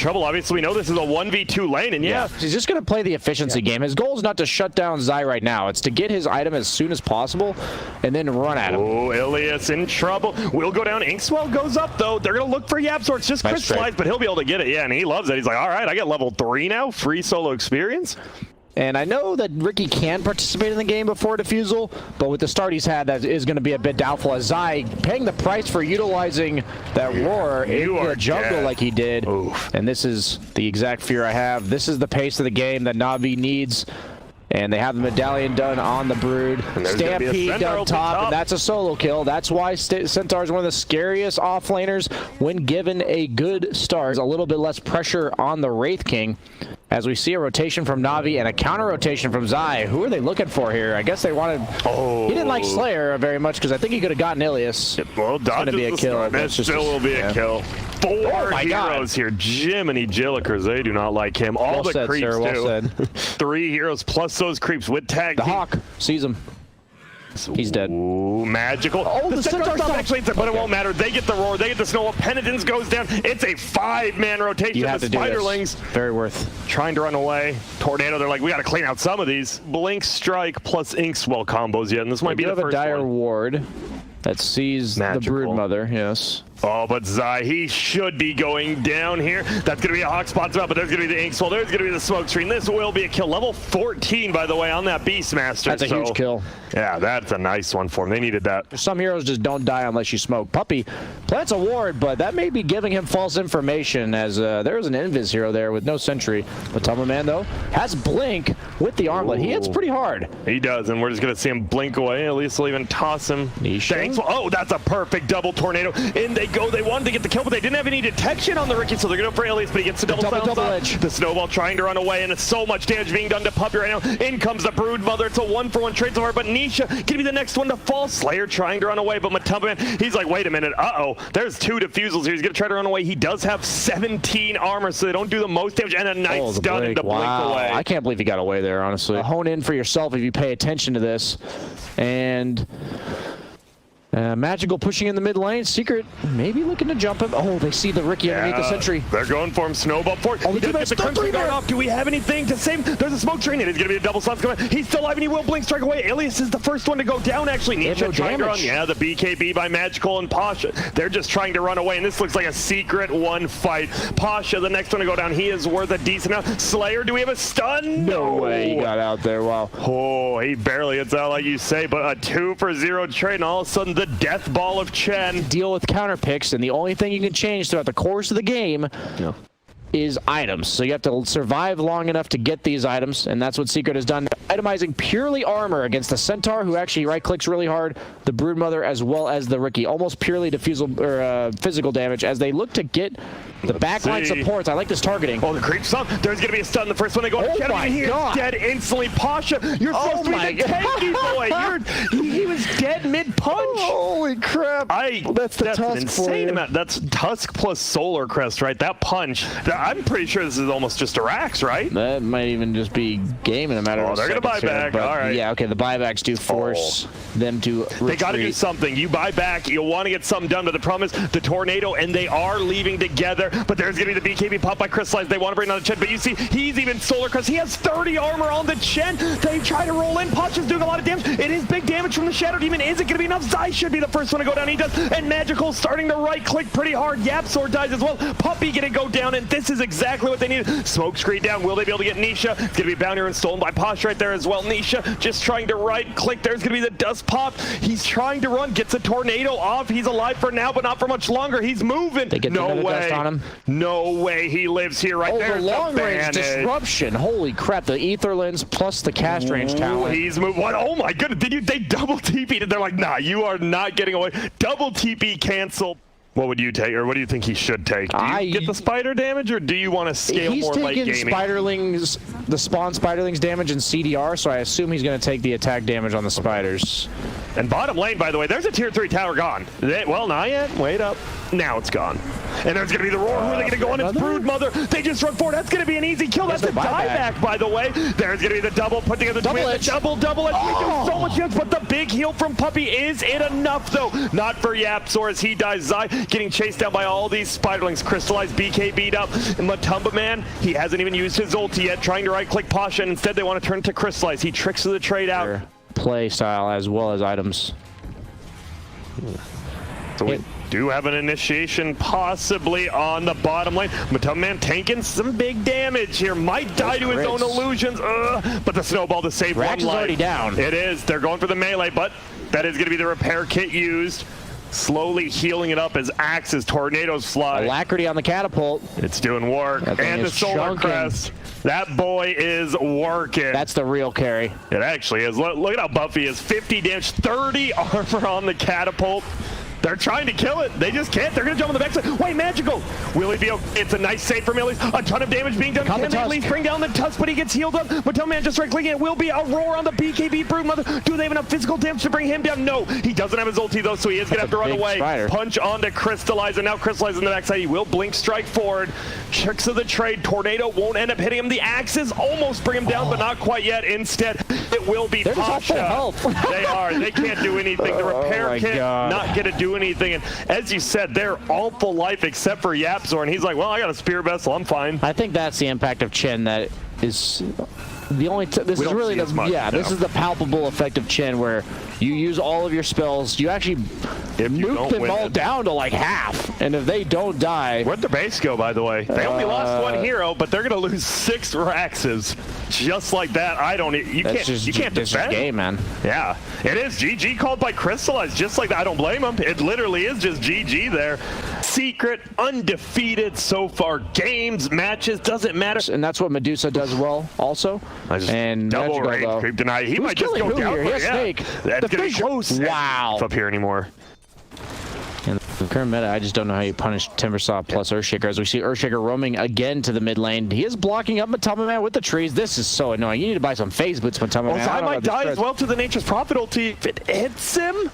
trouble. Obviously, we know this is a 1v2 lane, and yeah. He's just going to play the efficiency game. His goal is not to shut down Zai right now. It's to get his item as soon as possible and then run at him. Oh, Ilias in trouble. Will go down. Inkswell goes up, though. They're going to look for Yapzor. It's just crystallized, but he'll be able to get it. Yeah, and he loves it. He's like, all right, I get level 3 now. Free solo experience. And I know that Ricky can participate in the game before Defusal, but with the start he's had, that is going to be a bit doubtful as Zai paying the price for utilizing that roar in the jungle like he did. Oof. And this is the exact fear I have. This is the pace of the game that Navi needs. And they have the medallion done on the Brood. Stampede done top, and that's a solo kill. That's why Centaur is one of the scariest offlaners when given a good start. There's a little bit less pressure on the Wraith King. As we see a rotation from Navi and a counter rotation from Zai. Who are they looking for here? I guess they wanted... He didn't like Slayer very much because I think he could have gotten Ilias. Well, it's going to be a kill. It still will be a kill. 4 heroes here. Jiminy Jillikers, they do not like him. All the creeps do. 3 heroes plus those creeps with tag. The Hawk sees him. He's dead. Ooh, magical. Oh, the Centaur's not actually, but it won't matter. They get the roar. They get the snowball. Penitence goes down. It's a 5-man rotation. You have the to Spiderlings. Very worth. Trying to run away. Tornado, they're like, we got to clean out some of these. Blink Strike plus Inkswell combos yet, and this might be the first one. We have a dire ward that sees the Brood Mother, yes. Oh, but Zai, he should be going down here. That's going to be a Hawk spot spot, but there's going to be the Inkswell. There's going to be the smoke screen. This will be a kill. Level 14, by the way, on that Beastmaster. That's a huge kill. Yeah, that's a nice one for him. They needed that. Some heroes just don't die unless you smoke. Puppy plants a ward, but that may be giving him false information as there is an Invis hero there with no sentry. Matama Man, though, has Blink with the armlet. He hits pretty hard. He does, and we're just going to see him blink away. At least they'll even toss him. Oh, that's a perfect double tornado. In they go. They wanted to get the kill, but they didn't have any detection on the Ricky, so they're going to go for Ilias, but he gets the double edge. The snowball trying to run away, and it's so much damage being done to Puppy right now. In comes the Brood Mother. It's a 1-for-1 trade so far, but Nisha going to be the next one to fall. Slayer trying to run away, but Matamba Man, he's like, wait a minute. There's 2 defusals here. He's going to try to run away. He does have 17 armor, so they don't do the most damage, and a nice stun into blink away. I can't believe he got away there, honestly. Hone in for yourself if you pay attention to this. And... Magical pushing in the mid lane. Secret maybe looking to jump him. Oh, they see the Ricky underneath the sentry. They're going for him. Snowball for it. Oh, he does get the Crimson Guard off. Do we have anything to save? There's a smoke train. It is going to be a double slap coming. He's still alive and he will blink strike away. Ilias is the first one to go down, actually. Nisha trying to run. Yeah, the BKB by Magical and Pasha. They're just trying to run away, and this looks like a secret one fight. Pasha, the next one to go down. He is worth a decent amount. Slayer, do we have a stun? No way he got out there. Wow. Oh, he barely hits out like you say, but a 2-for-0 trade, and all of a sudden the death ball of Chen. Deal with counter picks, and the only thing you can change throughout the course of the game is items. So you have to survive long enough to get these items, and that's what Secret has done. Itemizing purely armor against the Centaur, who actually right-clicks really hard, the Brood Mother, as well as the Ricky. Almost purely diffusal or physical damage as they look to get the backline supports. I like this targeting. Oh, the creep's up. There's going to be a stun. The first one they go. Oh my God. Dead instantly. Pasha, you're supposed to be the tanky boy. He was dead mid-punch. Holy crap. That's the Tusk an insane amount. That's Tusk plus Solar Crest, right? That punch. I'm pretty sure this is almost just a Rax, right? That might even just be game in a matter of they're going to buy back. All right. Yeah, okay. The buybacks do force them to retreat. They got to do something. You buy back. You want to get something done, but the problem is the Tornado, and they are leaving together. But there's going to be the BKB pop by Crystallize. They want to bring down the Chen, but you see, he's even Solar Crest. He has 30 armor on the Chen. They try to roll in. Pasha's doing a lot of damage. It is big damage from the Shadow Demon. Is it going to be enough? Zai should be the first one to go down. He does. And Magical starting to right-click pretty hard. Yapzor dies as well. Puppy going to go down, and this is exactly what they need. Smoke screen down. Will they be able to get Nisha? It's going to be Bounty and stolen by Posh right there as well. Nisha just trying to right-click. There's going to be the dust pop. He's trying to run. Gets a tornado off. He's alive for now, but not for much longer. He's moving. They get no way. Dust on him. No way he lives here right there. The long range disruption. Holy crap. The Etherlands plus the cast range talent. He's moved. What? Oh my goodness. They double TP'd and they're like, nah, you are not getting away. Double TP canceled. What would you take, or what do you think he should take? Do you get the spider damage, or do you want to scale more late gaming? He's taking Spiderlings, the spawn Spiderlings damage in CDR, so I assume he's going to take the attack damage on the spiders. And bottom lane, by the way, there's a tier 3 tower gone. Well, not yet. Wait up. Now it's gone. And there's going to be the roar. Who are they going to go on? It's Broodmother. They just run forward. That's going to be an easy kill. That's a dieback, by the way. There's going to be the double, put together the double edge. Double edge. We do so much damage, but the big heal from Puppey, is it enough, though? Not for YapzOr as he dies. Zai getting chased down by all these spiderlings. Crystallized, BK beat up. And Matumba Man, he hasn't even used his ulti yet, trying to right-click Pasha, and instead they want to turn to Crystallize. He tricks the trade out. Play style as well as items. So we do have an initiation possibly on the bottom lane. Matumba Man taking some big damage here. Might die to his own illusions. But the snowball to save one life. Rax is already down. It is. They're going for the melee, but that is going to be the repair kit used. Slowly healing it up as axes, tornadoes fly. Alacrity on the catapult. It's doing work. And the solar crest. That boy is working. That's the real carry. It actually is. Look at how buff he is. 50 damage, 30 armor on the catapult. They're trying to kill it. They just can't. They're going to jump on the backside. Wait, Magical. Will he be okay? It's a nice save from Illies. A ton of damage being done. Can they at least bring down the Tusk, but he gets healed up. Matumba Man just right-clicking. It will be a roar on the BKB Broodmother. Do they have enough physical damage to bring him down? No. He doesn't have his ulti, though, so he is going to have to run away. Spider. Punch onto Crystallize, and now Crystallize in the backside. He will blink strike forward. Tricks of the trade. Tornado won't end up hitting him. The axes almost bring him down, but not quite yet. Instead, it will be Pasha. They are. They can't do anything. The repair kit not going to do anything. And as you said, they're all full life except for YapzOr, and he's like, well, I got a spear vessel, I'm fine. I think that's the impact of Chen that is the only. This is really the this is the palpable effect of Chen, where you use all of your spells, you actually nuke them all down to like half, and if they don't die. Where'd the base go, by the way? They only lost one hero, but they're gonna lose 6 Raxes just like that. You can't defend. Game, man. Yeah, it is GG called by Crystallize, just like that. I don't blame him. It literally is just GG there. Secret, undefeated so far. Games, matches, doesn't matter. And that's what Medusa does well, also. And double range creep deny. He might just go down. He has Snake. That's gonna be close. Wow. Up here anymore. In the current meta, I just don't know how you punish Timbersaw plus Earthshaker, as we see Earthshaker roaming again to the mid lane. He is blocking up Matumba Man with the trees. This is so annoying. You need to buy some phase boots, Matumba Man. I might die as well to the Nature's Prophet ulti. If it hits him,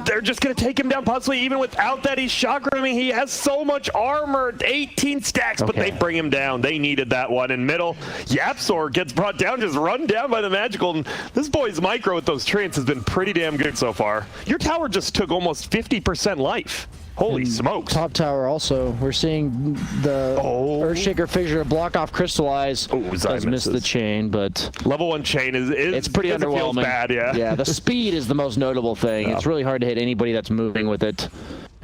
they're just going to take him down, possibly even without that. He's chakra. I mean, he has so much armor, 18 stacks, but they bring him down. They needed that one. In middle, YapzOr gets brought down, just run down by the Magical. And this boy's micro with those treants has been pretty damn good so far. Your tower just took almost 50% life. Holy smokes. Top tower also. We're seeing the Earthshaker fissure block off Crystallize. Does miss the chain, but level 1 chain is it's pretty underwhelming. It feels bad, yeah, the speed is the most notable thing. It's really hard to hit anybody that's moving with it.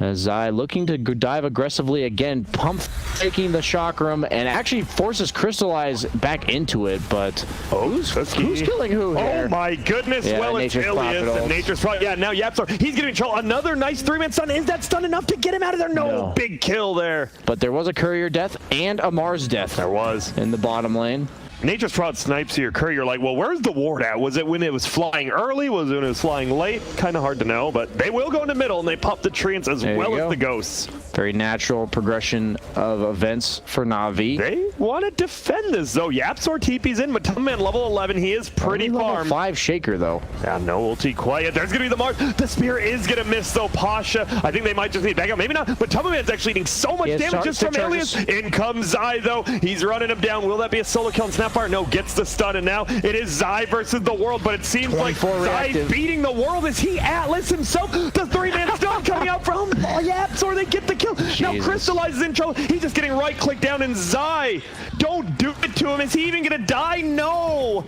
As Zai looking to dive aggressively again, pump taking the chakram, and actually forces Crystallize back into it, but who's killing who here? Oh my goodness, well, it's Ilias and Nature's Prophet. Yeah, now YapzOr, he's getting control. Another nice 3-man stun. Is that stun enough to get him out of there? No, big kill there. But there was a courier death and a Mars death. There was. In the bottom lane. Nature's Prophet snipes your courier like, well, where's the ward at? Was it when it was flying early? Was it when it was flying late? Kind of hard to know, but they will go in the middle and they pop the treants as well as the ghosts. Very natural progression of events for Na'Vi. They want to defend this, though. YapzOr TP's in. Matumba Man level 11. He is pretty farm. Level 5 Shaker, though. Yeah, no ulti quite yet. There's going to be the mark. The spear is going to miss, though. Pasha, I think they might just need backup. Maybe not. Matumba Man's actually eating so much damage just from Ilias. In comes Zai, though. He's running him down. Will that be a solo kill and Snapfire? No, gets the stun, and now it is Zai versus the world, but it seems like Zai's beating the world. Is he Atlas himself? The 3-man stun coming out from YapzOr. They get the kill. Now Crystallize is in trouble. He's just getting right-click down, and Zai, don't do it to him. Is he even going to die? No.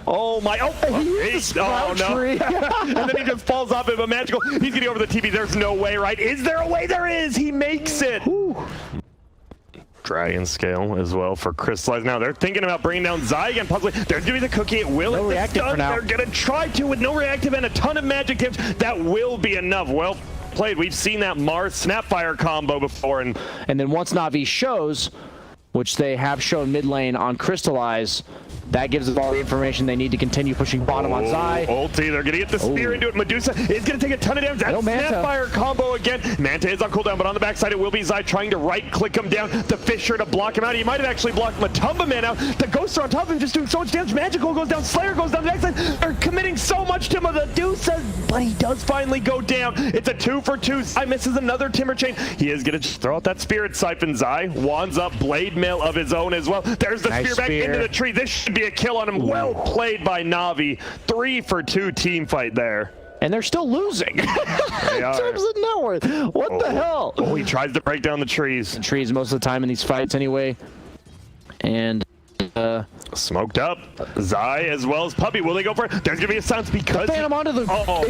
Oh my, no. And then he just falls off of a Magical. He's getting over the TV. There's no way, right? Is there a way? There is. He makes it. Whew. Dragon scale as well for Crystallize. Now they're thinking about bringing down Zai again. Possibly there's gonna be the cookie. It will. No reactive for now. They're gonna try to with no reactive and a ton of magic damage. That will be enough. Well played. We've seen that Mars Snapfire combo before, and then once Na'Vi shows, which they have shown mid lane on Crystallize, That gives them all the information they need to continue pushing bottom on Zai. Ulti, they're going to get the spear into it. Medusa is going to take a ton of damage. That Snapfire combo again. Manta is on cooldown, but on the backside it will be Zai trying to right-click him down. The Fisher to block him out. He might have actually blocked Matumba Man out. The Ghoster on top of him just doing so much damage. Magical goes down. Slayer goes down the backside. They're committing so much to Medusa, but he does finally go down. It's a 2 for 2. Zai misses another Timber Chain. He is going to just throw out that Spirit Siphon. Zai wands up Blade Mail of his own as well. There's the spear back into the tree. This should be a kill on him. Well played by NAVI. 3 for 2 team fight there. And they're still losing. In terms of net worth. What the hell? Oh, he tries to break down the trees. The trees most of the time in these fights anyway. And smoked up. Zai as well as Puppy. Will they go for it? There's gonna be a silence because Phantom onto the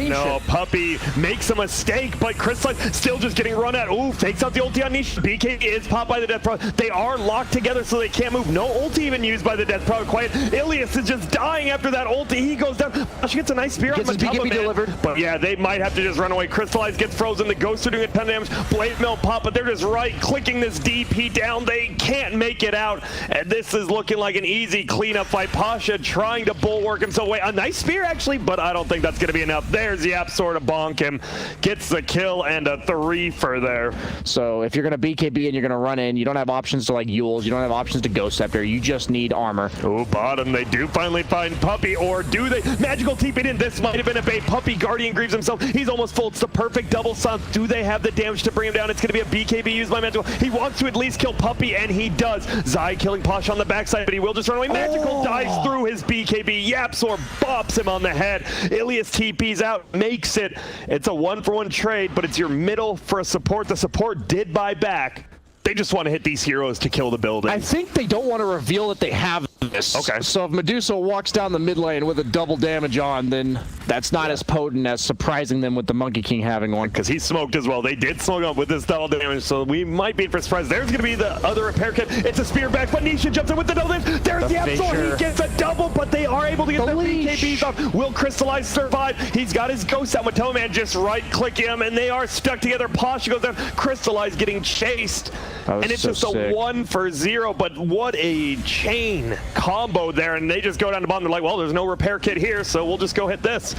no, Puppy makes a mistake, but Crystallize still just getting run at. Ooh, fakes out the ulti on Nisha. BK is popped by the Death Pro. They are locked together so they can't move. No ulti even used by the Death Pro. Quiet. Ilias is just dying after that ulti. He goes down. She gets a nice spear on Matumba Man. Delivered. But yeah, they might have to just run away. Crystallize gets frozen. The Ghosts are doing a ton of damage. Blade Mill pop, but they're just right-clicking this DP down. They can't make it out. And this is looking like an easy cleanup fight. Pasha trying to bulwark himself away. A nice spear actually, but I don't think that's going to be enough. There's Yap Sword to bonk him. Gets the kill and a 3 for there. So if you're going to BKB and you're going to run in, you don't have options to like Yules. You don't have options to Ghost Scepter. You just need armor. Oh, bottom. They do finally find Puppy, or do they? Magical TP'd in. This might have been a bait. Puppy Guardian grieves himself. He's almost full. It's the perfect double silence. Do they have the damage to bring him down? It's going to be a BKB used by Magical. He wants to at least kill Puppy, and he does. Zai killing Pasha on the backside, but he will just run away. Magical dives through his BKB. Yapsor bops him on the head. Ilias TP's out, makes it. It's a 1-for-1 trade, but it's your middle for a support. The support did buy back. They just want to hit these heroes to kill the building. I think they don't want to reveal that they have this. Okay. So if Medusa walks down the mid lane with a double damage on, then that's not as potent as surprising them with the Monkey King having one. Because he smoked as well. They did smoke up with this double damage, so we might be for surprise. There's going to be the other repair kit. It's a spear back, but Nisha jumps in with the double damage. There's the Absol. He gets a double, but they are able to get the BKBs off. Will Crystallize survive? He's got his ghost out. Matumba Man just right-click him, and they are stuck together. Pasha goes down. Crystallize getting chased. And it's so just a 1 for 0, but what a chain combo there. And they just go down the bottom. They're like, well, there's no repair kit here, so we'll just go hit this.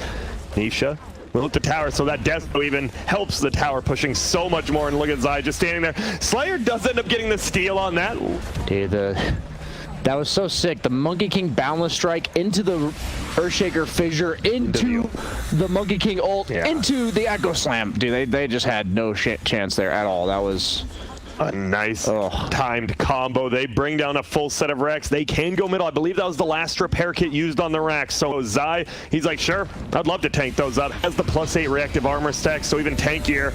Nisha will hit the tower, so that Death even helps the tower, pushing so much more. And look at Zai just standing there. Slayer does end up getting the steal on that. Dude, that was so sick. The Monkey King Boundless Strike into the Earthshaker Fissure, into the Monkey King ult, into the Echo Slam. Dude, they just had no chance there at all. That was a nice timed combo. They bring down a full set of Rex. They can go middle. I believe that was the last repair kit used on the Rex. So Zai, he's like, sure, I'd love to tank those up. Has the +8 reactive armor stack, so even tankier.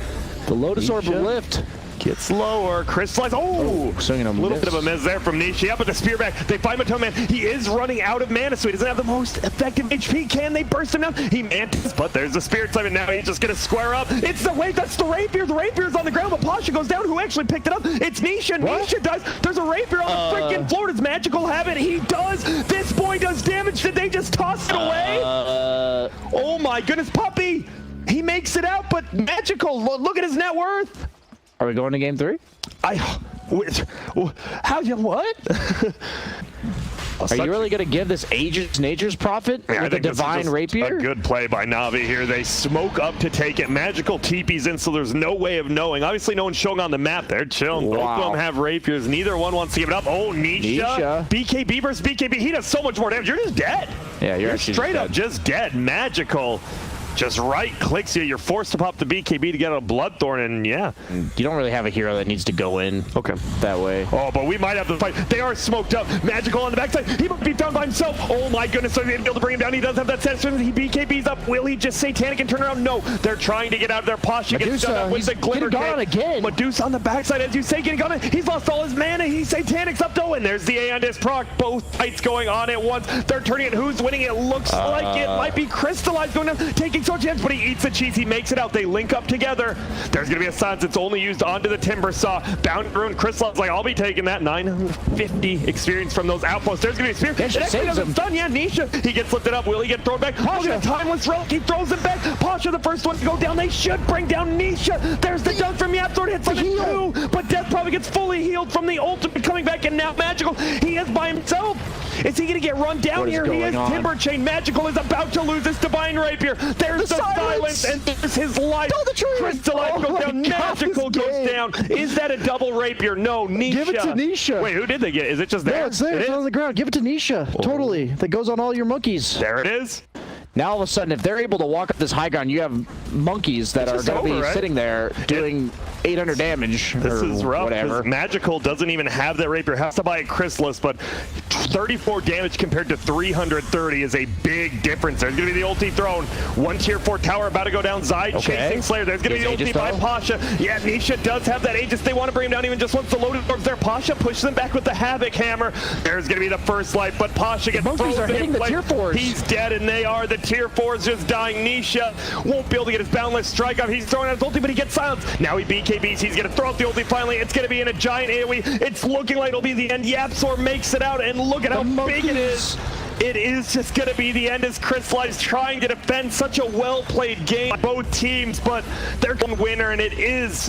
The Lotus Orb lift gets lower. Crystallize. Oh, a little bit of a miss there from Nisha. Yeah, but the spear back. They find Matumba Man. He is running out of mana, so he doesn't have the most effective HP. Can they burst him down? He mantis, but there's the Spirit Siphon. Now he's just going to square up. It's the wait. That's the Rapier. The Rapier's on the ground, but Pasha goes down. Who actually picked it up? It's Nisha. Nisha dies. There's a Rapier on the freaking floor. Does Magical have it? He does. This boy does damage. Did they just toss it away? Oh my goodness, Puppy. He makes it out, but Magical, look at his net worth. Are we going to game 3? How you what? Are you really going to give this Nature's Prophet with a Divine Rapier? A good play by NAVI here. They smoke up to take it. Magical TP's in, so there's no way of knowing. Obviously, no one's showing on the map. They're chilling. Both of them have rapiers. Neither one wants to give it up. Oh, Nisha. BKB versus BKB. He does so much more damage. You're just dead. Yeah, you're straight up just dead. Magical just right-clicks you. You're forced to pop the BKB to get a Bloodthorn, and yeah. You don't really have a hero that needs to go in that way. Oh, but we might have the fight. They are smoked up. Magical on the backside. He might be found by himself. Oh my goodness, so they're able to bring him down. He does have that set. He BKBs up. Will he just Satanic and turn around? No. They're trying to get out of their Pasha. Gets done up with the Glitter Gone again. Medusa on the backside, as you say, getting on it. He's lost all his mana. He Satanic's up though, and there's the Aeon Disc proc. Both fights going on at once. They're turning it. Who's winning? It looks like it might be Crystallized going down, taking so much damage, but he eats the cheese. He makes it out. They link up together. There's going to be a silence. It's only used onto the Timber Saw. Bound Rune. Crystallized like, I'll be taking that. 950 experience from those outposts. There's going to be a spear. It actually doesn't stun. Yeah, Nisha. He gets lifted up. Will he get thrown back? Pasha, timeless relic. He throws it back. Pasha, the first one to go down. They should bring down Nisha. There's the dunk from Yapthor. Hits like a 2, but Death probably gets fully healed from the ultimate coming back, and now Magical. He is by himself. Is he going to get run down here? He is. Timber Chain. Magical is about to lose his Divine Rapier. There's the silence, and there's his life. Crystalline goes down. Magical goes down. Is that a double Rapier? No, Nisha. Give it to Nisha. Wait, who did they get? Is it just there? No, it's there. It's on the ground. Give it to Nisha. Totally. That goes on all your monkeys. There it is. Now all of a sudden, if they're able to walk up this high ground, you have monkeys that are going to be sitting there doing 800 damage. This is rough. Whatever. Magical doesn't even have that Rapier. Has to buy a Chrysalis, but 34 damage compared to 330 is a big difference. There's going to be the ulti thrown. One tier 4 tower about to go down. Zai chasing Slayer. There's going to be the ulti by Pasha. Yeah, Nisha does have that Aegis. They want to bring him down even just once the loaded orbs there. Pasha pushes them back with the Havoc Hammer. There's going to be the first light, but Pasha gets frozen. Are hitting the tier 4s. He's dead, and they are. The tier 4s just dying. Nisha won't be able to get his boundless strike off. He's throwing out his ulti, but he gets silenced. Now he BKBs. He's going to throw out the ulti finally. It's going to be in a giant AoE. It's looking like it'll be the end. Yapsor makes it out, and look at how big it is. It is just going to be the end as Crystallize trying to defend such a well-played game by both teams, but they're going to winner, and it is